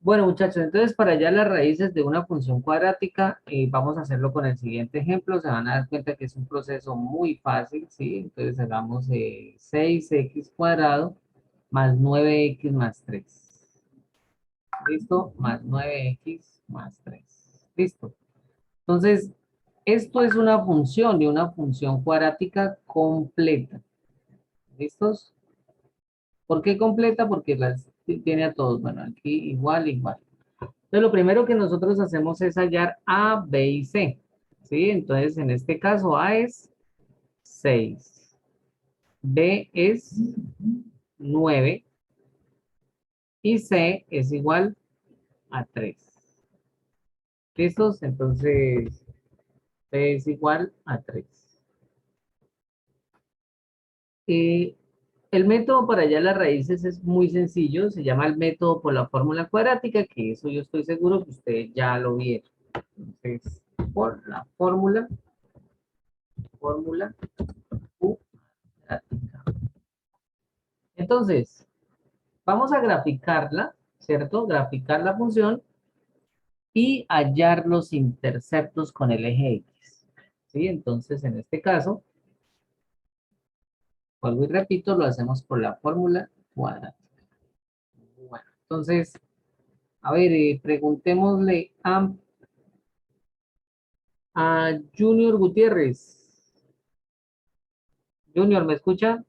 Bueno, muchachos, entonces para hallar las raíces de una función cuadrática, vamos a hacerlo con el siguiente ejemplo. Se van a dar cuenta que es un proceso muy fácil, ¿sí? Entonces hagamos 6x cuadrado más 9x más 3. ¿Listo? Más 9x más 3. ¿Listo? Entonces, esto es una función de una función cuadrática completa. ¿Listos? ¿Por qué completa? Porque las tiene a todos. Bueno, aquí igual, igual. Entonces, lo primero que nosotros hacemos es hallar A, B y C. ¿Sí? Entonces, en este caso, A es 6, B es 9 y C es igual a 3. ¿Listos? Entonces, C es igual a 3. Eh, el método para hallar las raíces es muy sencillo. Se llama el método por la fórmula cuadrática, que eso yo estoy seguro que ustedes ya lo vieron. Entonces, por la fórmula cuadrática. Entonces, vamos a graficarla, ¿cierto? Graficar la función y hallar los interceptos con el eje X. ¿Sí? Entonces, en este caso, vuelvo y repito, lo hacemos por la fórmula cuadrática. Bueno, entonces, a ver, preguntémosle a Junior Gutiérrez. Junior, ¿me escucha?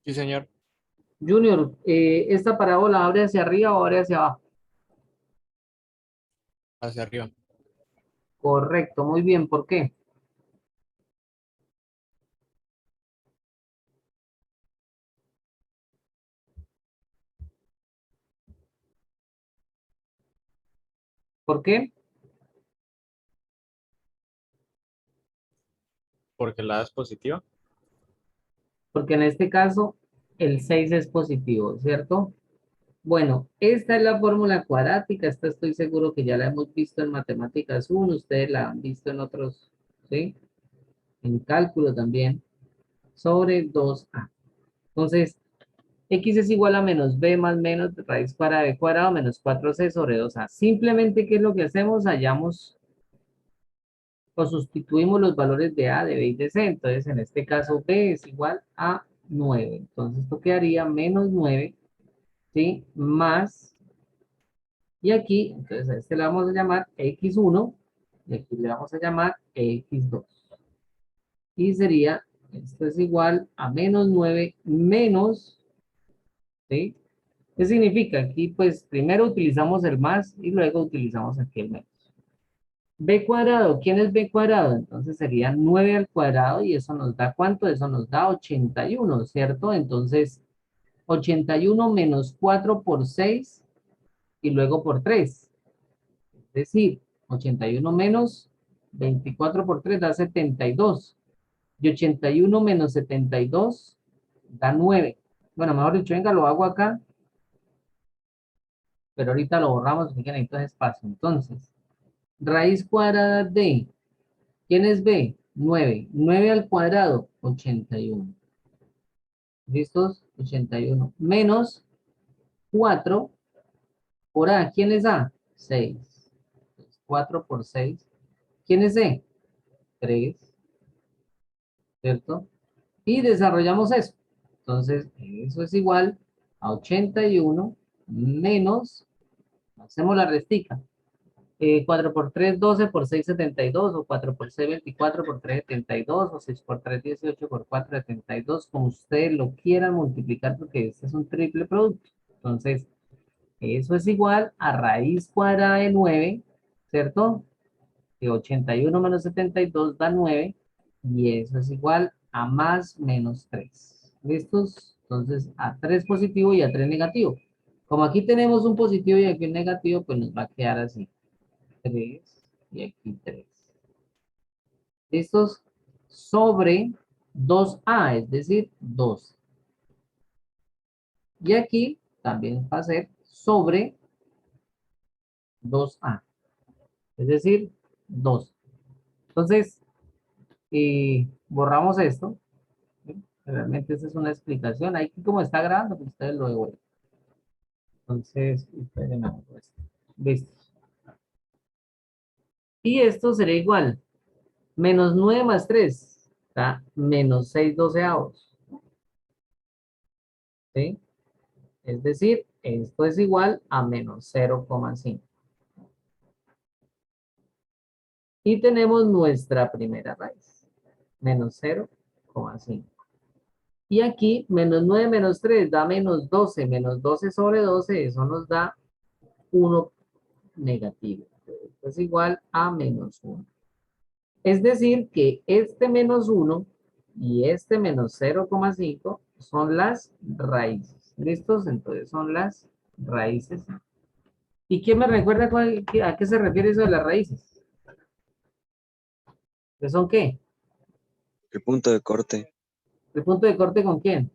Sí, señor. Junior, ¿esta parábola abre hacia arriba o abre hacia abajo? Hacia arriba. Correcto, muy bien. ¿Por qué? ¿Por qué? Porque la A es positiva. Porque en este caso el 6 es positivo, ¿cierto? Bueno, esta es la fórmula cuadrática. Esta estoy seguro que ya la hemos visto en Matemáticas 1. Ustedes la han visto en otros, ¿sí? En cálculo también. Sobre 2a. Entonces, x es igual a menos b más menos raíz cuadrada de b cuadrado menos 4c sobre 2a. Simplemente, ¿qué es lo que hacemos? Hallamos o sustituimos los valores de a, de b y de c. Entonces, en este caso, b es igual a 9. Entonces, esto quedaría menos 9, ¿sí? Más, y aquí, entonces a este le vamos a llamar x1 y aquí le vamos a llamar x2. Y sería, esto es igual a menos 9 menos, ¿sí? ¿Qué significa? Aquí, pues, primero utilizamos el más y luego utilizamos aquí el menos. B cuadrado, ¿quién es B cuadrado? Entonces sería 9 al cuadrado y eso nos da ¿cuánto? Eso nos da 81, ¿cierto? Entonces, 81 menos 4 por 6 y luego por 3. Es decir, 81 menos 24 por 3 da 72. Y 81 menos 72 da 9. Bueno, mejor dicho, venga, lo hago acá, pero ahorita lo borramos porque necesito espacio. Entonces, raíz cuadrada de, ¿quién es B? 9. 9 al cuadrado, 81. ¿Listos? 81. Menos 4 por A. ¿Quién es A? 6. 4 por 6. ¿Quién es C? 3. ¿Cierto? Y desarrollamos eso. Entonces, eso es igual a 81 menos, hacemos la restica. 4 por 3, 12 por 6, 72, o 4 por 6, 24 por 3, 72, o 6 por 3, 18 por 4, 72, como ustedes lo quieran multiplicar, porque este es un triple producto. Entonces, eso es igual a raíz cuadrada de 9, ¿cierto? Que 81 menos 72 da 9, y eso es igual a más menos 3. ¿Listos? Entonces, a 3 positivo y a 3 negativo. Como aquí tenemos un positivo y aquí un negativo, pues nos va a quedar así. 3 y aquí 3. ¿Listos? Sobre 2a, es decir, 2. Y aquí también va a ser sobre 2a, es decir, 2. Entonces, borramos esto, ¿sí? Realmente esa es una explicación. Aquí como está grabando, pues ustedes lo devuelven. Entonces, esperen a ver esto. Listo. Y esto será igual. Menos 9 más 3 da menos 6 doceavos. ¿Sí? Es decir, esto es igual a menos 0,5. Y tenemos nuestra primera raíz. Menos 0,5. Y aquí, menos 9 menos 3 da menos 12. Menos 12 sobre 12, eso nos da 1 negativo. Esto es igual a menos 1. Es decir, que este menos 1 y este menos 0,5 son las raíces. ¿Listos? Entonces son las raíces. ¿Y quién me recuerda a qué se refiere eso de las raíces? ¿Qué son qué? El punto de corte ¿El punto de corte con quién?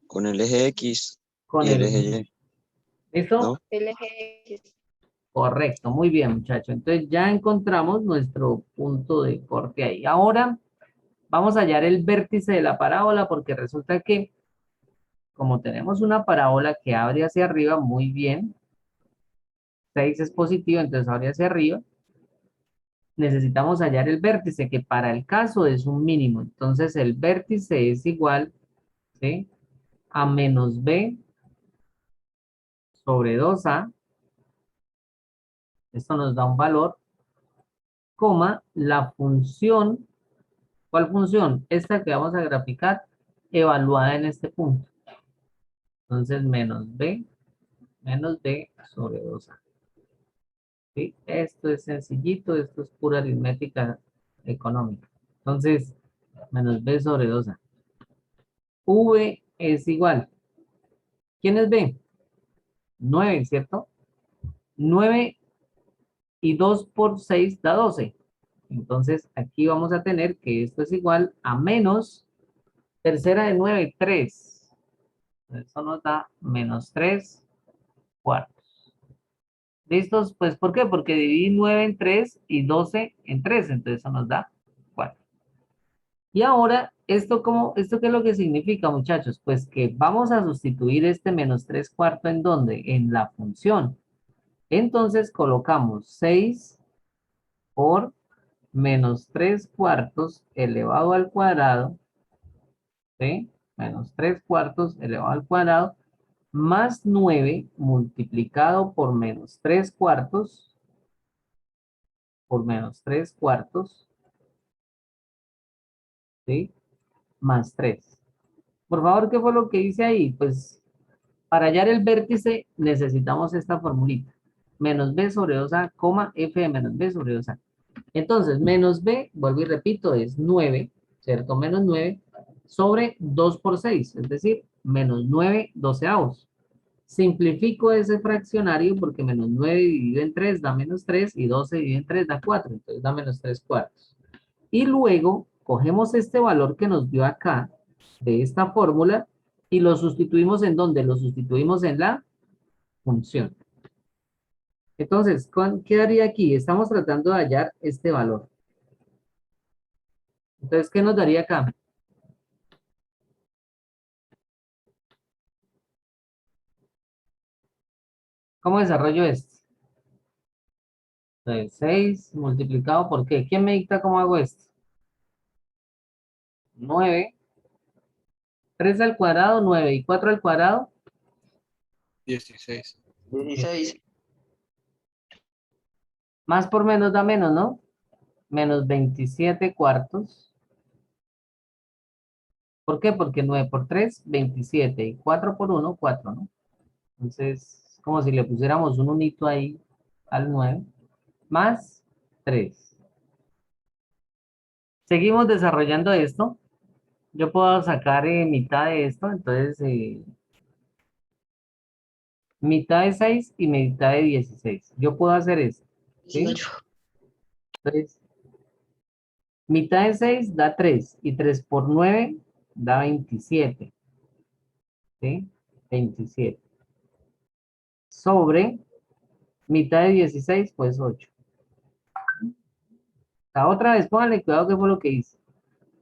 con el eje X Con y el el... eje Y, ¿Listo? ¿no? El eje X. Correcto, muy bien, muchachos. Entonces ya encontramos nuestro punto de corte ahí. Ahora vamos a hallar el vértice de la parábola porque resulta que como tenemos una parábola que abre hacia arriba, muy bien, 6 es positivo, entonces abre hacia arriba, necesitamos hallar el vértice, que para el caso es un mínimo. Entonces el vértice es igual, ¿sí?, a menos b sobre 2a, esto nos da un valor, coma, la función, ¿cuál función? Esta que vamos a graficar, evaluada en este punto. Entonces menos b sobre 2a. ¿Sí? Esto es sencillito, esto es pura aritmética económica. Entonces, menos b sobre 2a. V es igual. ¿Quién es b? 9, ¿cierto? 9 y 2 por 6 da 12. Entonces, aquí vamos a tener que esto es igual a menos tercera de 9, 3. Eso nos da menos 3 cuartos. ¿Listos? Pues, ¿por qué? Porque dividí 9 en 3 y 12 en 3. Entonces, eso nos da 4. Y ahora, ¿esto qué es lo que significa, muchachos? Pues que vamos a sustituir este menos 3 cuartos ¿en dónde? En la función. Entonces colocamos 6 por menos 3 cuartos elevado al cuadrado, ¿sí? Menos 3 cuartos elevado al cuadrado, más 9 multiplicado por menos 3 cuartos, por menos 3 cuartos, ¿sí? Más 3. Por favor, ¿qué fue lo que hice ahí? Pues para hallar el vértice necesitamos esta formulita. Menos b sobre 2a, coma, f de menos b sobre 2a. Entonces, menos b, vuelvo y repito, es 9, ¿cierto? Menos 9 sobre 2 por 6, es decir, menos 9 doceavos. Simplifico ese fraccionario porque menos 9 dividido en 3 da menos 3 y 12 dividido en 3 da 4, entonces da menos 3 cuartos. Y luego cogemos este valor que nos dio acá de esta fórmula y lo sustituimos ¿en dónde? Lo sustituimos en la función. Entonces, ¿qué daría aquí? Estamos tratando de hallar este valor. Entonces, ¿qué nos daría acá? ¿Cómo desarrollo esto? Entonces, 6 multiplicado por ¿qué? ¿Quién me dicta cómo hago esto? 9, 3 al cuadrado, 9 y 4 al cuadrado. 16. 16. Más por menos da menos, ¿no? Menos 27 cuartos. ¿Por qué? Porque 9 por 3, 27. Y 4 por 1, 4, ¿no? Entonces, como si le pusiéramos un unito ahí al 9. Más 3. Seguimos desarrollando esto. Yo puedo sacar mitad de esto. Entonces, mitad de 6 y mitad de 16. Yo puedo hacer eso. ¿Sí? 18. Entonces, mitad de 6 da 3. Y 3 por 9 da 27. ¿Sí? 27. Sobre mitad de 16, pues 8. La otra vez, póngale cuidado que fue lo que hice.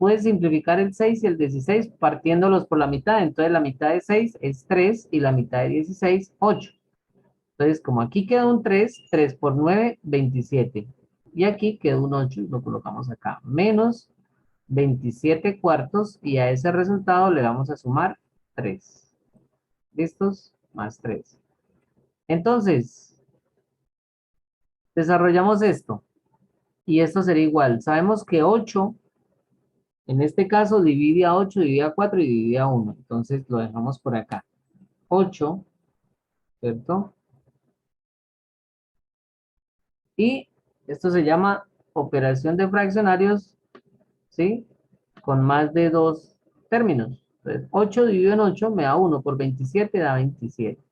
puedes simplificar el 6 y el 16 partiéndolos por la mitad. Entonces la mitad de 6 es 3 y la mitad de 16, 8. Entonces como aquí queda un 3, 3 por 9, 27. Y aquí queda un 8 y lo colocamos acá. Menos 27 cuartos y a ese resultado le vamos a sumar 3. ¿Listos? Más 3. Entonces, desarrollamos esto. Y esto sería igual. Sabemos que 8, en este caso, divide a 8, divide a 4 y divide a 1. Entonces, lo dejamos por acá. 8, ¿cierto? Y esto se llama operación de fraccionarios, ¿sí? Con más de 2 términos. Entonces, 8 dividido en 8 me da 1 por 27 da 27.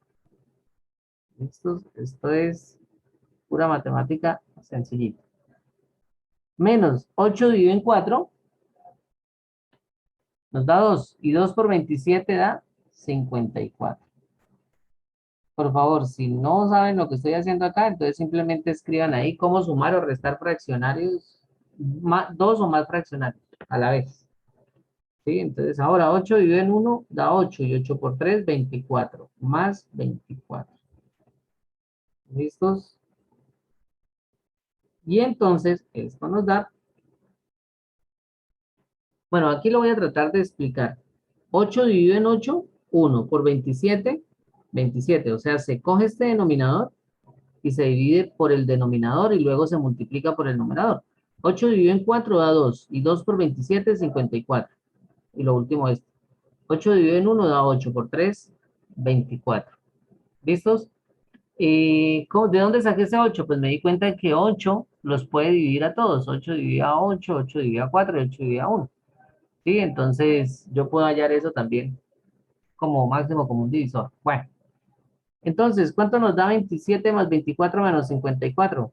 Esto es pura matemática sencillita. Menos 8 dividido en 4 nos da 2. Y 2 por 27 da 54. Por favor, si no saben lo que estoy haciendo acá, entonces simplemente escriban ahí cómo sumar o restar fraccionarios, dos o más fraccionarios a la vez. ¿Sí? Entonces ahora 8 dividido en 1 da 8 y 8 por 3, 24, más 24. ¿Listos? Y entonces esto nos da, bueno, aquí lo voy a tratar de explicar. 8 dividido en 8, 1 por 27, 27. O sea, se coge este denominador y se divide por el denominador y luego se multiplica por el numerador. 8 dividido en 4 da 2 y 2 por 27 es 54. Y lo último es 8 dividido en 1 da 8 por 3, 24. ¿Listos? ¿De dónde saqué ese 8? Pues me di cuenta que 8 los puede dividir a todos. 8 dividido a 8, 8 dividido a 4 y 8 dividido a 1. ¿Sí? Entonces yo puedo hallar eso también como máximo común divisor. Bueno, entonces, ¿cuánto nos da 27 más 24 menos 54?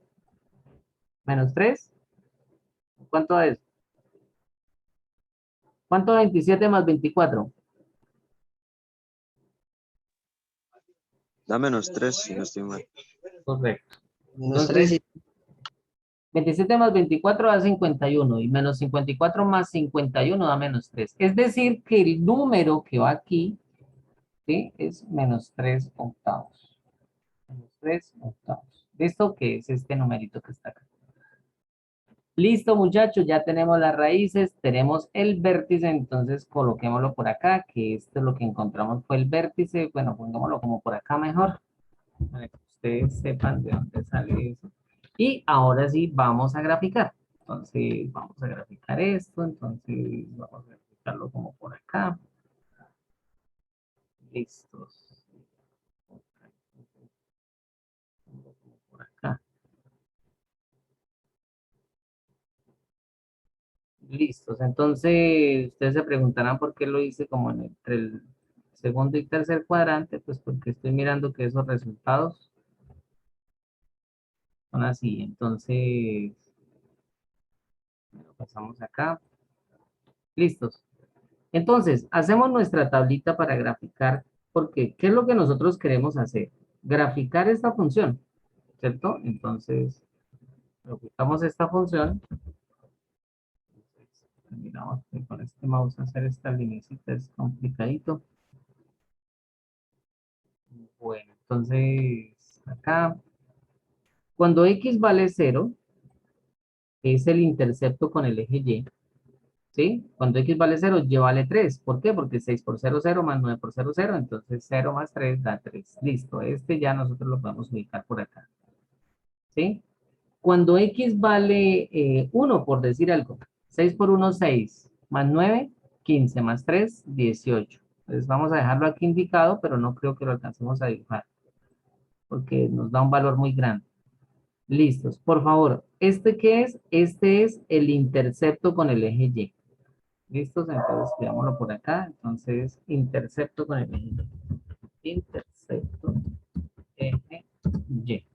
Menos 3. ¿Cuánto es? ¿Cuánto es 27 más 24? Da -3 si no estoy mal. Correcto. Menos 3 Entonces, 27 más 24 da 51 y menos 54 más 51 da menos 3. Es decir, que el número que va aquí, ¿sí? Es menos 3 octavos. Menos 3 octavos. ¿Listo? Que es este numerito que está acá. Listo, muchachos, ya tenemos las raíces, tenemos el vértice, entonces coloquémoslo por acá, que esto es lo que encontramos fue el vértice. Bueno, pongámoslo como por acá mejor, para que ustedes sepan de dónde sale eso. Y ahora sí, vamos a graficar. Entonces, vamos a graficar esto, entonces vamos a graficarlo como por acá. Listos. Por acá. Listos. Entonces, ustedes se preguntarán por qué lo hice como entre el segundo y tercer cuadrante, pues porque estoy mirando que esos resultados son así. Entonces, lo pasamos acá. Listos. Entonces, hacemos nuestra tablita para graficar, porque ¿qué es lo que nosotros queremos hacer? Graficar esta función, ¿cierto? Entonces, graficamos esta función. Terminamos con este mouse a hacer esta linecita, es complicadito. Bueno, entonces, acá, cuando x vale 0, que es el intercepto con el eje y, ¿sí? Cuando x vale 0, y vale 3. ¿Por qué? Porque 6 por 0, 0, más 9 por 0, 0. Entonces 0 más 3 da 3. Listo. Este ya nosotros lo podemos ubicar por acá. ¿Sí? Cuando x vale 1, por decir algo. 6 por 1, 6. Más 9, 15. Más 3, 18. Entonces vamos a dejarlo aquí indicado, pero no creo que lo alcancemos a dibujar. Porque nos da un valor muy grande. Listos. Por favor, ¿este qué es? Este es el intercepto con el eje Y. ¿Listos? Entonces, veámoslo por acá. Entonces, intercepto con el eje Y. Intercepto, eje Y.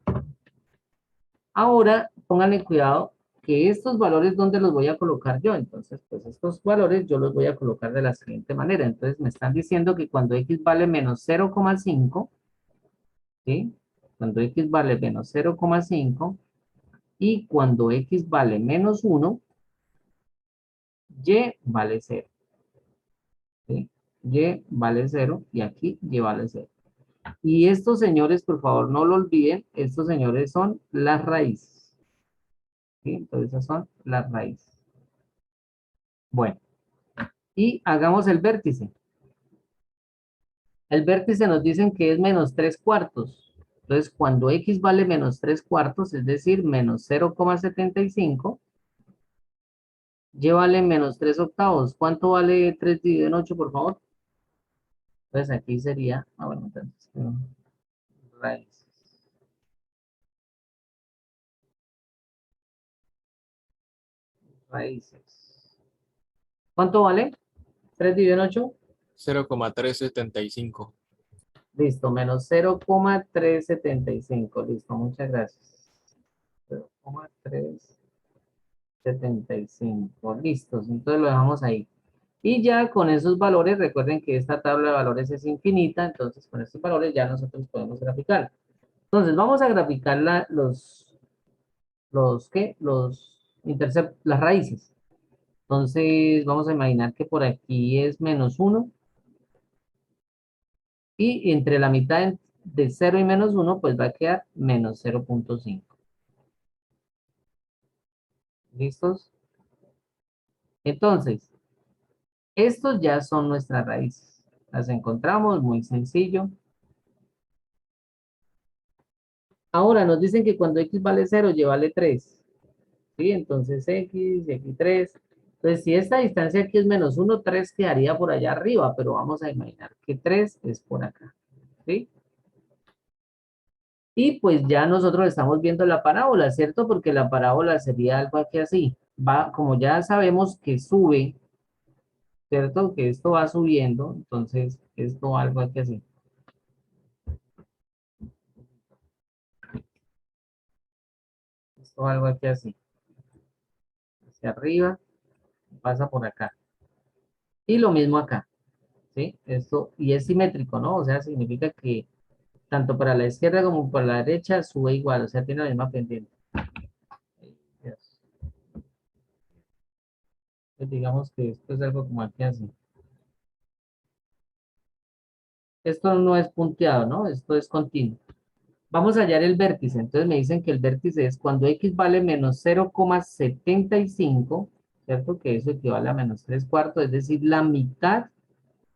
Ahora, pónganle cuidado que estos valores, ¿dónde los voy a colocar yo? Entonces, pues estos valores yo los voy a colocar de la siguiente manera. Entonces, me están diciendo que cuando x vale menos 0,5, ¿sí? Cuando x vale menos 0,5 y cuando x vale menos 1, Y vale 0. ¿Sí? Y vale 0 y aquí Y vale 0. Y estos señores, por favor, no lo olviden, estos señores son las raíces. ¿Sí? Entonces, esas son las raíces. Bueno, y hagamos el vértice. El vértice nos dicen que es menos 3 cuartos. Entonces, cuando X vale menos 3 cuartos, es decir, menos 0,75, Y vale menos 3 octavos. ¿Cuánto vale 3 dividido en 8, por favor? Pues aquí sería, bueno, entonces, raíces. Raíces. ¿Cuánto vale? 3 dividido en 8. 0,375. Listo, menos 0,375. Listo, muchas gracias. 0,375. Listos, entonces lo dejamos ahí. Y ya con esos valores, recuerden que esta tabla de valores es infinita, entonces con estos valores ya nosotros podemos graficar. Entonces vamos a graficar ¿qué? Las raíces. Entonces vamos a imaginar que por aquí es menos 1 y entre la mitad de 0 y menos 1 pues va a quedar menos 0,5. ¿Listos? Entonces, estos ya son nuestras raíces. Las encontramos, muy sencillo. Ahora nos dicen que cuando X vale 0, Y vale 3. ¿Sí? Entonces X, X3. Entonces, si esta distancia aquí es menos 1, 3 quedaría por allá arriba, pero vamos a imaginar que 3 es por acá. ¿Sí? Y pues ya nosotros estamos viendo la parábola, ¿cierto? Porque la parábola sería algo aquí así. Va, como ya sabemos que sube, ¿cierto? Que esto va subiendo, entonces esto va algo aquí así. Esto va algo aquí así. Hacia arriba, pasa por acá. Y lo mismo acá, ¿sí? Esto, y es simétrico, ¿no? O sea, significa que tanto para la izquierda como para la derecha sube igual, o sea, tiene la misma pendiente. Entonces, digamos que esto es algo como aquí así. Esto no es punteado, ¿no? Esto es continuo. Vamos a hallar el vértice. Entonces me dicen que el vértice es cuando X vale menos 0,75, ¿cierto? Que eso equivale a menos 3 cuartos, es decir, la mitad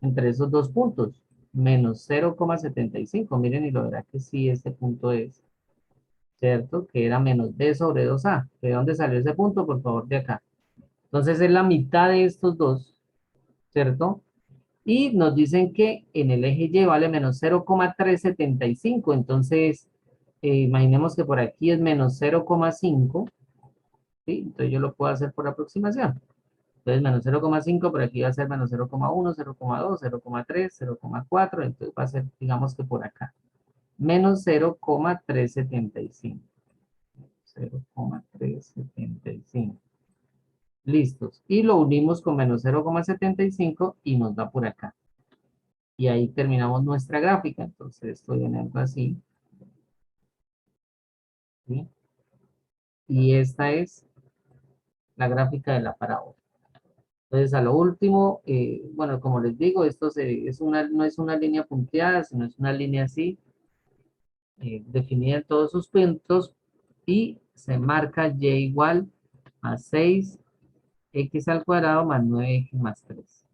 entre esos dos puntos. Menos 0,75. Miren y lo verá que sí, este punto es, ¿cierto? Que era menos B sobre 2A. ¿De dónde salió ese punto? Por favor, de acá. Entonces es la mitad de estos dos, ¿cierto? Y nos dicen que en el eje Y vale menos 0,375. Entonces, imaginemos que por aquí es menos 0,5. ¿Sí? Entonces yo lo puedo hacer por aproximación. Entonces menos 0,5, por aquí va a ser menos 0,1, 0,2, 0,3, 0,4. Entonces va a ser, digamos que por acá. Menos 0,375. 0,375. Listos. Y lo unimos con menos 0,75 y nos da por acá. Y ahí terminamos nuestra gráfica. Entonces estoy en algo así. ¿Sí? Y esta es la gráfica de la parábola. Entonces a lo último, bueno, como les digo, no es una línea punteada, sino es una línea así, definida en todos sus puntos y se marca Y igual a 6x al cuadrado más 9x más 3.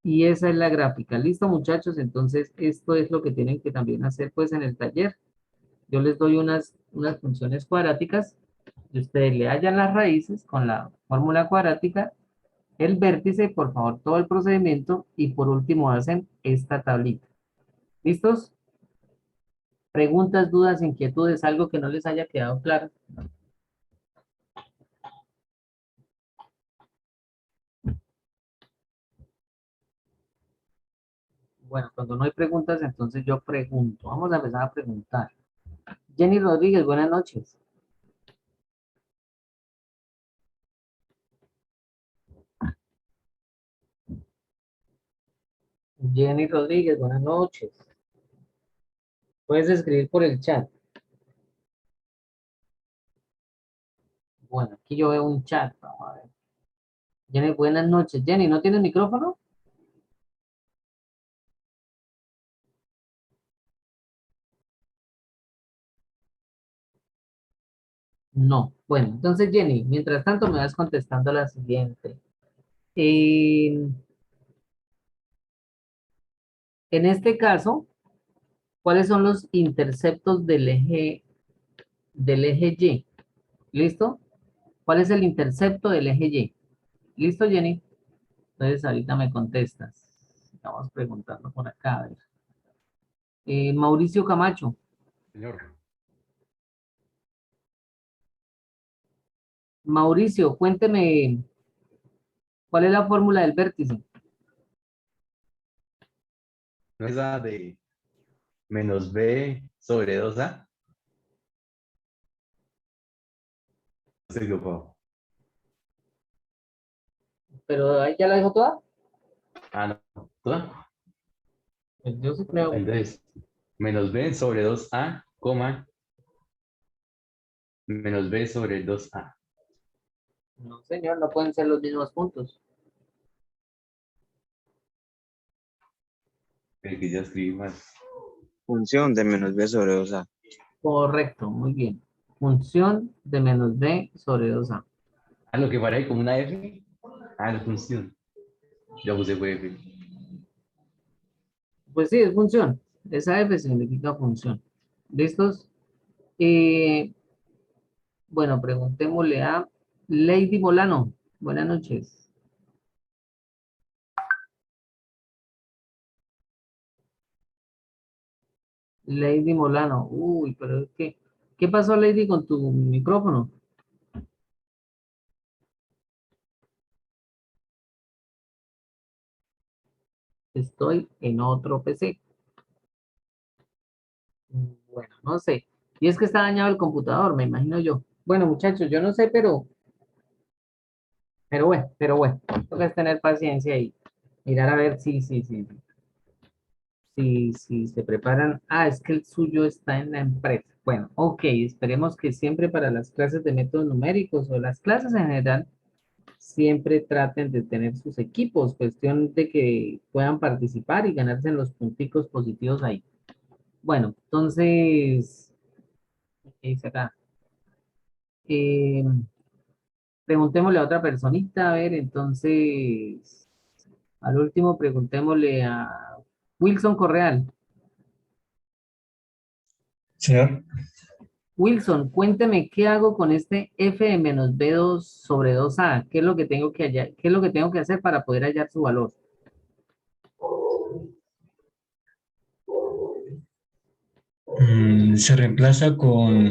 Y esa es la gráfica. ¿Listo, muchachos? Entonces, esto es lo que tienen que también hacer pues en el taller. Yo les doy unas funciones cuadráticas y ustedes le hallan las raíces con la fórmula cuadrática, el vértice, por favor, todo el procedimiento y por último hacen esta tablita. ¿Listos? Preguntas, dudas, inquietudes, algo que no les haya quedado claro. Bueno, cuando no hay preguntas, entonces yo pregunto. Vamos a empezar a preguntar. Jenny Rodríguez, buenas noches. Jenny Rodríguez, buenas noches. Puedes escribir por el chat. Bueno, aquí yo veo un chat. Vamos a ver. Jenny, buenas noches. Jenny, ¿no tienes micrófono? No. Bueno, entonces Jenny, mientras tanto me vas contestando la siguiente. En este caso, ¿cuáles son los interceptos del eje Y? ¿Listo? ¿Cuál es el intercepto del eje Y? ¿Listo, Jenny? Entonces ahorita me contestas. Estamos preguntando por acá. A ver. Mauricio Camacho. Señor, Mauricio, cuénteme, ¿cuál es la fórmula del vértice? ¿no es la de menos b sobre 2a? No se equivocó. Pero ahí ya la dejo toda. Ah, no. ¿Toda? Pues yo sí creo. Entonces, menos b sobre 2a, coma, menos b sobre 2a. No, señor, no pueden ser los mismos puntos. El que ya escribí mal. Función de menos b sobre 2a. Correcto, muy bien. Función de menos b sobre 2a. Ah, lo que parece como una f. Ah, la función. Yo puse fue f. Pues sí, es función. Esa f significa función. ¿Listos? Eh, bueno, preguntémosle a Lady Molano. Buenas noches. Lady Molano. Uy, pero es que, ¿qué pasó, Lady, con tu micrófono? Estoy en otro PC. Bueno, no sé. Y es que está dañado el computador, me imagino yo. Bueno, muchachos, yo no sé, pero bueno. Toca es tener paciencia y mirar a ver si se preparan. Ah, es que el suyo está en la empresa. Bueno, ok, esperemos que siempre para las clases de métodos numéricos o las clases en general, siempre traten de tener sus equipos, cuestión de que puedan participar y ganarse los punticos positivos ahí. Bueno, entonces, ¿qué dice acá? Eh, Preguntémosle a otra personita, a ver, entonces, al último preguntémosle a Wilson Correal. Señor, Wilson, cuénteme qué hago con este f de menos b2 sobre 2a. ¿Qué es lo que tengo que hallar? ¿Qué es lo que tengo que hacer para poder hallar su valor? se reemplaza con,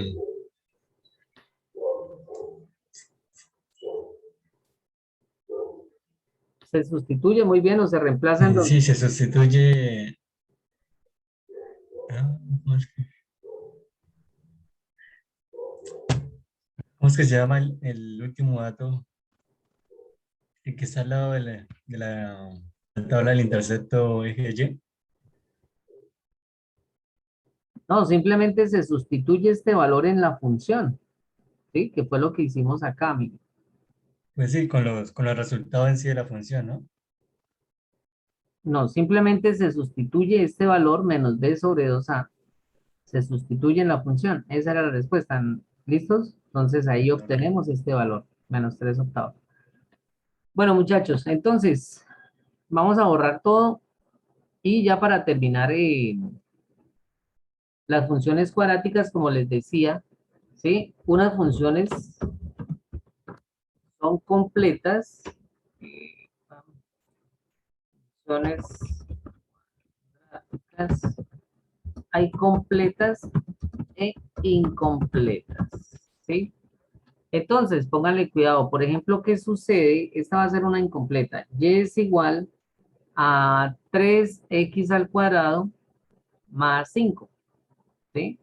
¿Se sustituye muy bien o se reemplaza en donde? sí, se sustituye, ah, ¿cómo es que se llama el último dato? El que está al lado de la tabla del intercepto eje Y. No, simplemente se sustituye este valor en la función, ¿sí? Que fue lo que hicimos acá, mire. Pues sí, con los resultados en sí de la función, ¿no? No, simplemente se sustituye este valor menos b sobre 2a. Se sustituye en la función. Esa era la respuesta. ¿Listos? Entonces ahí Ok. obtenemos este valor, menos 3 octavos. Bueno, muchachos, entonces vamos a borrar todo y ya para terminar las funciones cuadráticas, como les decía, ¿sí? Unas funciones son completas, funciones cuadráticas, hay completas e incompletas, ¿sí? Entonces, pónganle cuidado. Por ejemplo, ¿qué sucede? Esta va a ser una incompleta. Y es igual a 3x al cuadrado más 5, ¿sí?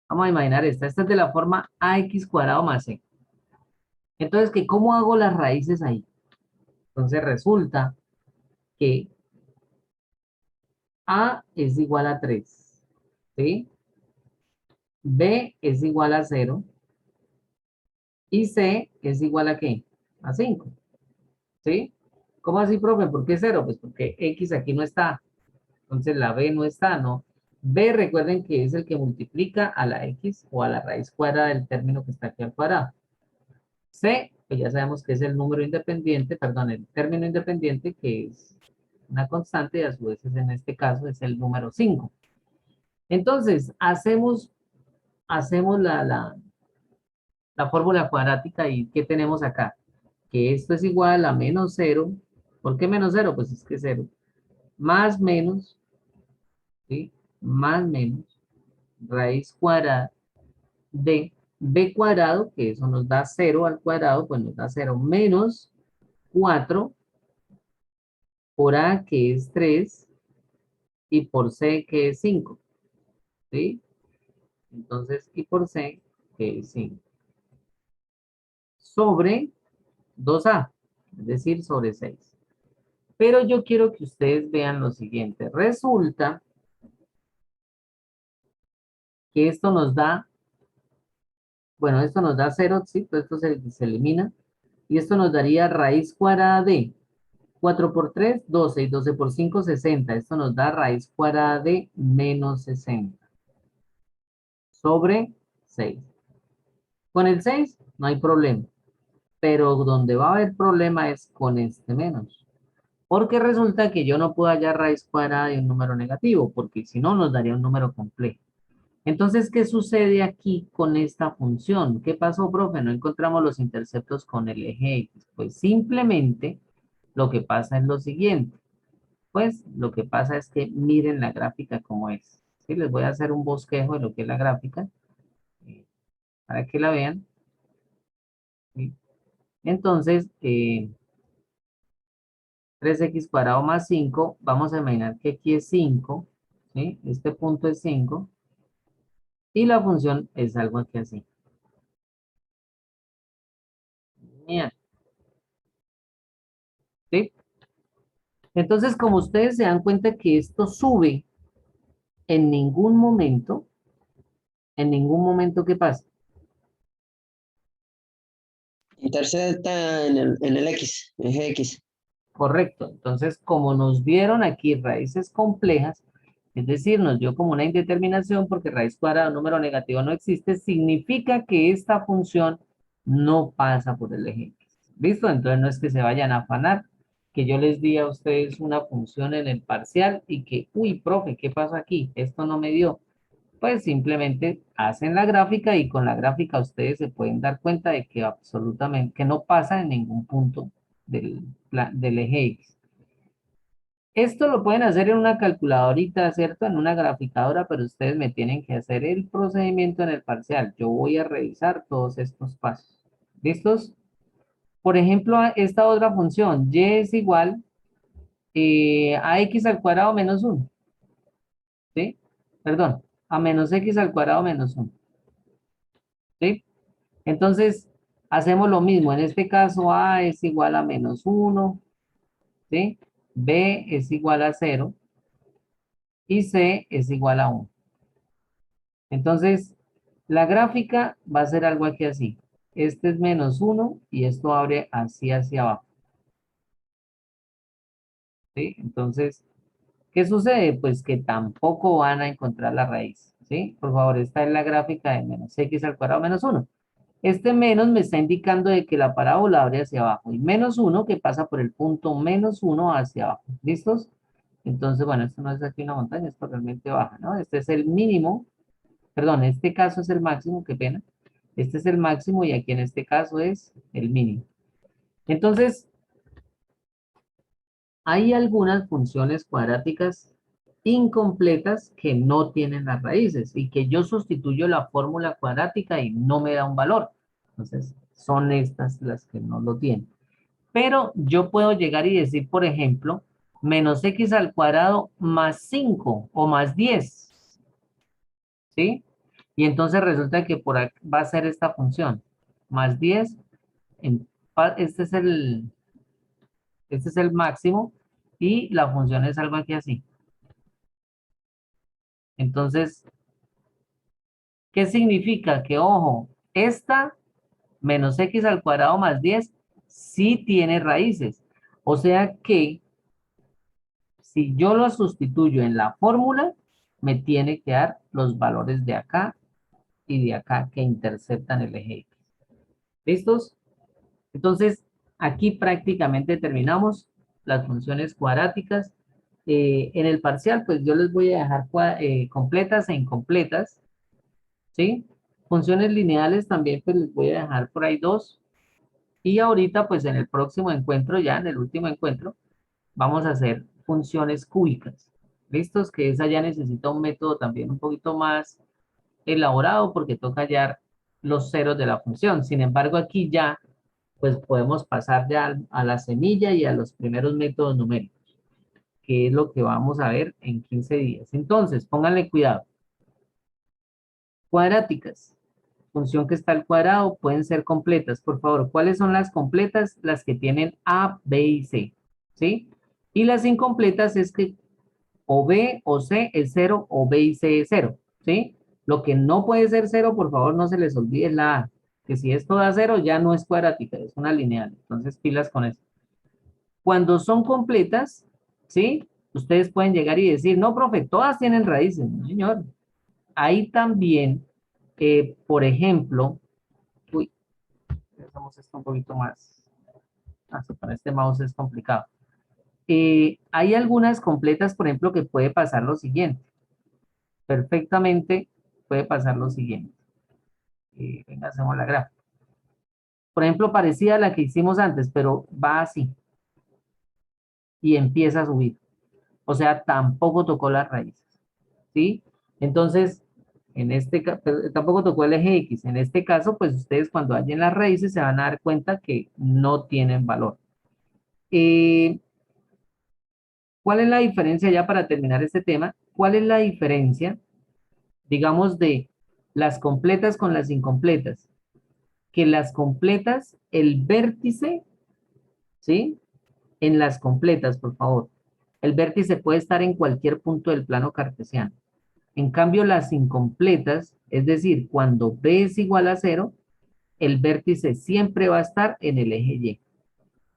Vamos a imaginar esta. Esta es de la forma ax cuadrado más c. Entonces, ¿cómo hago las raíces ahí? Entonces, resulta que a es igual a 3, ¿sí? B es igual a 0 y c es igual a ¿qué? A 5. ¿Sí? ¿Cómo así, profe? ¿Por qué 0? Pues porque X aquí no está. Entonces la B no está, ¿no? B, recuerden que es el que multiplica a la X o a la raíz cuadrada del término que está aquí al cuadrado. C, pues ya sabemos que es el número independiente, perdón, el término independiente, que es una constante y a su vez en este caso es el número 5. Entonces, hacemos la fórmula cuadrática y ¿qué tenemos acá? Que esto es igual a menos 0. ¿Por qué menos 0? Pues es que 0. Más menos, ¿sí? Más menos, raíz cuadrada de b cuadrado, que eso nos da 0 al cuadrado, pues nos da 0 menos 4 por a, que es 3, y por c, que es 5, ¿sí? Entonces, y por c, que es 5. Sobre 2a, es decir, sobre 6. Pero yo quiero que ustedes vean lo siguiente. Resulta que esto nos da, bueno, esto nos da 0, ¿sí? Pues esto se elimina. Y esto nos daría raíz cuadrada de 4 por 3, 12, y 12 por 5, 60. Esto nos da raíz cuadrada de menos 60 sobre 6. Con el 6 no hay problema, pero donde va a haber problema es con este menos. Porque resulta que yo no puedo hallar raíz cuadrada de un número negativo, porque si no nos daría un número complejo. Entonces, ¿qué sucede aquí con esta función? ¿Qué pasó, profe? No encontramos los interceptos con el eje X. Pues simplemente lo que pasa es lo siguiente. Pues lo que pasa es que miren la gráfica como es. ¿Sí? Les voy a hacer un bosquejo de lo que es la gráfica eh, para que la vean. ¿Sí? Entonces, 3x cuadrado más 5, vamos a imaginar que aquí es 5, ¿sí? Este punto es 5 y la función es algo aquí así. Bien, ¿sí? Entonces, como ustedes se dan cuenta que esto sube en ningún momento, ¿qué pasa? Intercepta en el X, eje X. Correcto. Entonces, como nos dieron aquí raíces complejas, es decir, nos dio como una indeterminación porque raíz cuadrada de un número negativo no existe, significa que esta función no pasa por el eje X. ¿Listo? Entonces no es que se vayan a afanar, que yo les di a ustedes una función en el parcial y que, uy, profe, ¿qué pasó aquí? Esto no me dio. Pues simplemente hacen la gráfica y con la gráfica ustedes se pueden dar cuenta de que absolutamente, que no pasa en ningún punto del eje X. Esto lo pueden hacer en una calculadorita, ¿cierto? En una graficadora, pero ustedes me tienen que hacer el procedimiento en el parcial. Yo voy a revisar todos estos pasos. ¿Listos? Por ejemplo, esta otra función, y es igual a x al cuadrado menos 1. ¿Sí? Perdón, a menos x al cuadrado menos 1. ¿Sí? Entonces, hacemos lo mismo. En este caso, a es igual a menos 1. ¿Sí? B es igual a 0. Y C es igual a 1. Entonces, la gráfica va a ser algo aquí así. Este es menos 1 y esto abre así hacia abajo. ¿Sí? Entonces, ¿qué sucede? Pues que tampoco van a encontrar la raíz. ¿Sí? Por favor, esta es la gráfica de menos x al cuadrado menos 1. Este menos me está indicando de que la parábola abre hacia abajo. Y menos 1 que pasa por el punto menos 1 hacia abajo. ¿Listos? Entonces, bueno, esto no es aquí una montaña, esto realmente baja, ¿no? Este es el mínimo. Perdón, en este caso es el máximo, qué pena. Este es el máximo y aquí en este caso es el mínimo. Entonces, hay algunas funciones cuadráticas incompletas que no tienen las raíces y que yo sustituyo la fórmula cuadrática y no me da un valor. Entonces, son estas las que no lo tienen. Pero yo puedo llegar y decir, por ejemplo, menos x al cuadrado más 5 o más 10. ¿Sí? Y entonces resulta que por aquí va a ser esta función. Más 10, este es el máximo y la función es algo aquí así. Entonces, ¿qué significa? Que, ojo, esta menos x al cuadrado más 10 sí tiene raíces. O sea que si yo lo sustituyo en la fórmula, me tiene que dar los valores de acá y de acá que interceptan el eje X. ¿Listos? Entonces, aquí prácticamente terminamos las funciones cuadráticas. En el parcial, pues yo les voy a dejar completas e incompletas, ¿sí? Funciones lineales también, pues les voy a dejar por ahí 2. Y ahorita, pues en el próximo encuentro, ya en el último encuentro, vamos a hacer funciones cúbicas. ¿Listos? Que esa ya necesita un método también un poquito más elaborado porque toca hallar los ceros de la función. Sin embargo, aquí ya pues podemos pasar ya a la semilla y a los primeros métodos numéricos, que es lo que vamos a ver en 15 días. Entonces, pónganle cuidado. Cuadráticas. Función que está al cuadrado pueden ser completas. Por favor, ¿cuáles son las completas? Las que tienen A, B y C. ¿Sí? Y las incompletas es que o B o C es 0 o B y C es 0. ¿Sí? Lo que no puede ser 0, por favor, no se les olvide la A. Que si es toda 0 ya no es cuadrática, es una lineal. Entonces, pilas con eso. Cuando son completas, ¿sí? Ustedes pueden llegar y decir, no, profe, todas tienen raíces. No, señor. Hay también, por ejemplo, uy, hacemos esto un poquito más. Con este mouse es complicado. Hay algunas completas, por ejemplo, que puede pasar lo siguiente. Perfectamente puede pasar lo siguiente. Venga, hacemos la gráfica. Por ejemplo, parecida a la que hicimos antes, pero va así. Y empieza a subir. O sea, tampoco tocó las raíces. ¿Sí? Entonces, tampoco tocó el eje X. En este caso, pues ustedes cuando hallen las raíces se van a dar cuenta que no tienen valor. ¿Cuál es la diferencia ya para terminar este tema? ¿Cuál es la diferencia, digamos, de las completas con las incompletas? Que las completas, el vértice, ¿sí? En las completas, por favor. El vértice puede estar en cualquier punto del plano cartesiano. En cambio, las incompletas, es decir, cuando B es igual a 0, el vértice siempre va a estar en el eje Y.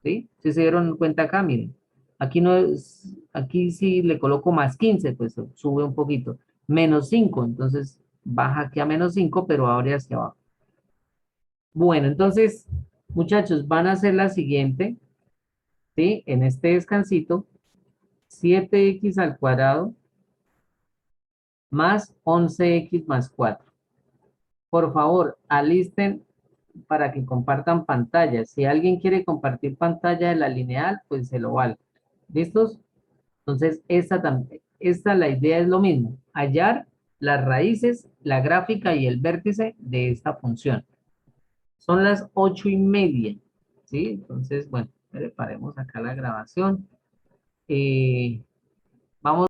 ¿Sí? Si se dieron cuenta acá, miren. Aquí no es, aquí si le coloco más 15, pues sube un poquito. Menos 5, entonces baja aquí a menos 5, pero abre hacia abajo. Bueno, entonces, muchachos, van a hacer la siguiente, ¿sí? En este descansito, 7x al cuadrado más 11x más 4. Por favor, alisten para que compartan pantalla. Si alguien quiere compartir pantalla de la lineal, pues se lo vale. ¿Listos? Entonces, la idea es lo mismo. Hallar las raíces, la gráfica y el vértice de esta función. Son las 8:30. ¿Sí? Entonces, bueno, preparemos acá la grabación. Vamos.